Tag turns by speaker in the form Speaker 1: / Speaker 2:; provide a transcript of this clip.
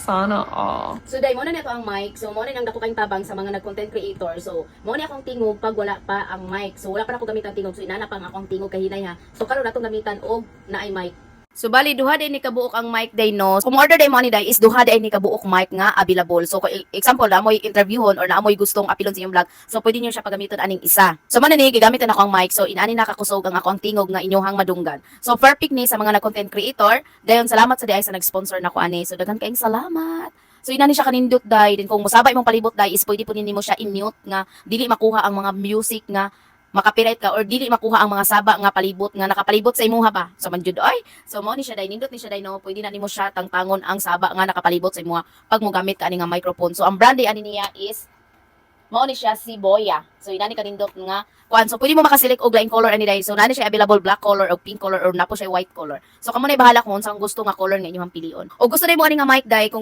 Speaker 1: Sana all.
Speaker 2: So dai mo na nito ang mic. So mo na nang dako kayong tabang sa mga nag-content creator. So mo na akong tingog pag wala pa ang mic. So wala pa ako gamitan tingog. So inana pa ang akong tingog kahinay ha. So karon natong gamitan og naay mic. So bali duha day ni kabuok ang mic day no. Kung order day mo ni day is duha day ni kabuok mic nga available. So example na amoy interviewon or na amoy gustong apilon sa iyong vlog. So pwede niyo siya pagamiton aning isa. So man ni gigamitan ako ang mic. So inani nakakusog ang ako ang tingog nga inyong madunggan. So perfect ni sa mga nag-content creator. Dayon salamat sa day sa nag-sponsor nako ani. So daghan kaayong salamat. So inani siya kanindot day. Then kung musabay mong palibot day is pwede po nimo siya i-mute nga dili makuha ang mga music nga makapiright ka or dili makuha ang mga saba nga palibot nga nakapalibot sa imuha ba. So man jud oy. So mo ni siya day nindot ni siya day no. Pwede na nimo siya tangtangon ang saba nga nakapalibot sa imuha pag mo gamit ka ani nga microphone. So ang brand day ani niya is mo ni siya si Boya. So inani kanindot nga kuan. So pwede mo makaselect og lain color ani day. So nani siya available black color o pink color or napo siya white color. So kamo na bahala kung unsang gusto nga color nga inyong pilion. O gusto day mo ani nga mic day kung gusto